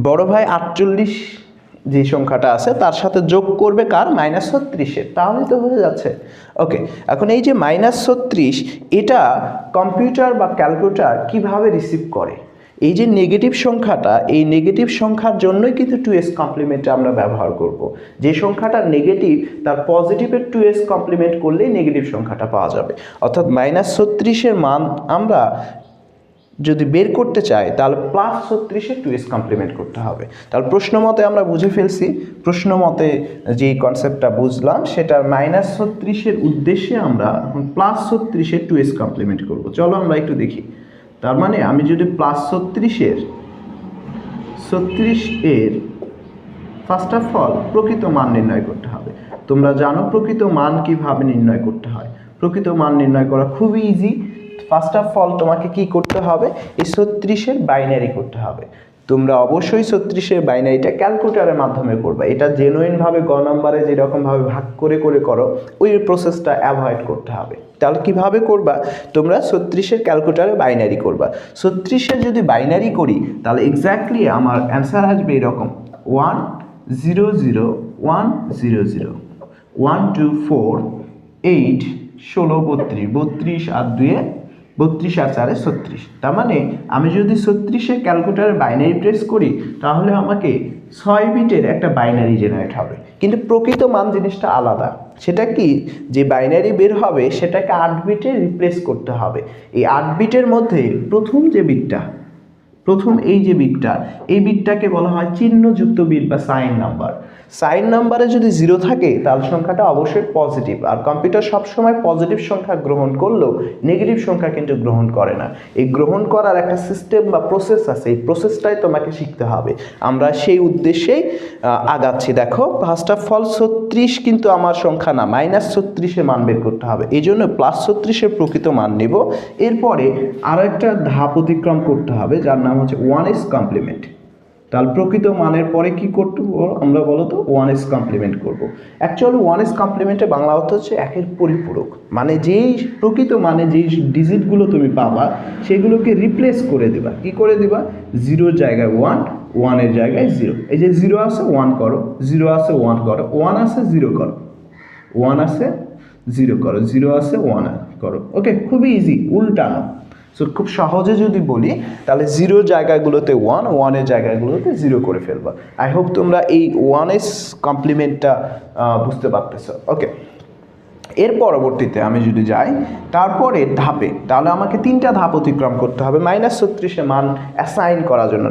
বড় ভাই 48 যে সংখ্যাটা আছে তার সাথে যোগ করবে কার -36-এর, তাহলে তো হয়ে যাচ্ছে। ওকে, এখন এই যে -36 এটা কম্পিউটার বা ক্যালকুলেটর কিভাবে রিসিভ করে? এই যে নেগেটিভ সংখ্যাটা, এই নেগেটিভ সংখ্যার জন্যই কিন্তু 2s কমপ্লিমেন্ট আমরা ব্যবহার করব। যে সংখ্যাটা নেগেটিভ তার পজিটিভের 2s কমপ্লিমেন্ট করলেই নেগেটিভ সংখ্যাটা পাওয়া যাবে। অর্থাৎ -36-এর মান আমরা যদি বের করতে চাই তাহলে +36-এর 2s কমপ্লিমেন্ট করতে হবে। তাহলে প্রশ্ন মতে আমরা বুঝে ফেলছি, প্রশ্ন মতে যে কনসেপ্টটা বুঝলাম সেটা -36-এর উদ্দেশ্যে আমরা +36-এর 2s কমপ্লিমেন্ট করব। চলো আমরা একটু দেখি। তার মানে আমি যদি +36-এর ফার্স্ট অফ অল প্রকৃত মান নির্ণয় করতে হবে। তোমরা জানো প্রকৃত মান কিভাবে নির্ণয় করতে হয়। প্রকৃত মান নির্ণয় করা খুবই ইজি। ফার্স্ট অফ অল তোমাকে কি করতে হবে, এই 36-এর বাইনারি করতে হবে। তোমরা অবশ্যই 36-এর বাইনারিটা ক্যালকুলেটরের মাধ্যমে করবে। এটা জেনুইনভাবে গ নাম্বারে যেরকমভাবে ভাগ করে করে করো ওই প্রসেসটা অ্যাভয়েড করতে হবে। তাহলে কিভাবে করবা, তোমরা 36-এর ক্যালকুলেটরে বাইনারি করবা। 36-এর যদি বাইনারি করি তাহলে এক্স্যাক্টলি আমার অ্যান্সার আসবে এরকম 1 0 0 1 0 0 1 2 4 8 16 32 32 আর 2 32 আর 4 36। তার মানে আমি যদি 36-এর ক্যালকুলেটরে বাইনারি প্রেস করি তাহলে আমাকে 6 বিটের একটা বাইনারি জেনারেট হবে। কিন্তু প্রকৃত মান জিনিসটা আলাদা। সেটা কি, যে বাইনারি বের হবে সেটাকে 8 বিটে রিপ্লেস করতে হবে। এই 8 বিটের মধ্যে প্রথম যে বিটটা, প্রথম এই যে বিটটা, এই বিটটাকে বলা হয় চিহ্নযুক্ত বিট বা সাইন নাম্বার। সাইন নাম্বারে যদি 0 থাকে তাহলে সংখ্যাটা অবশ্যই পজিটিভ। আর কম্পিউটার সবসময় পজিটিভ সংখ্যা গ্রহণ করলেও নেগেটিভ সংখ্যা কিন্তু গ্রহণ করে না। এই গ্রহণ করার একটা সিস্টেম বা প্রসেস আছে, এই প্রসেসটাই তোমাকে শিখতে হবে। আমরা সেই উদ্দেশ্যেই আগাচ্ছি। দেখো ফার্স্ট অফ অল 36 কিন্তু আমার সংখ্যা না, -36-এর মান বের করতে হবে। এই জন্য +36-এর প্রকৃত মান নেব। এরপরে আরও একটা ধাপ অতিক্রম করতে হবে যার নাম হচ্ছে 1s কমপ্লিমেন্ট। তাহলে প্রকৃত মানের পরে কি করতে আমরা বলো তো 1s কমপ্লিমেন্ট করব। অ্যাকচুয়ালি 1s কমপ্লিমেন্টে বাংলা অর্থ হচ্ছে একের পরিপূরক। মানে যেই প্রকৃত মানে যেই ডিজিটগুলো তুমি পাবা সেগুলোকে রিপ্লেস করে দেবা। কি করে দিবা, 0 জায়গায় 1, 1-এর জায়গায় 0। এই যে 0 আছে 1 করো, 0 আছে 1 করো, 1 আছে 0 করো, 1 আছে 0 করো, 0 আছে 1 করো। ওকে, খুবই ইজি, উল্টানো। সো খুব সহজে যদি বলি তাহলে 0 জায়গাগুলোতে 1, 1-এর জায়গাগুলোতে 0 করে ফেলবা। আই হোপ তোমরা এই 1s কমপ্লিমেন্টটা বুঝতে পারতেছো। ওকে, এর পরবর্তীতে আমি যদি যাই তারপরে ধাপে, তাহলে আমাকে 3টা ধাপ অতিক্রম করতে হবে -36-এর মান অ্যাসাইন করার জন্য।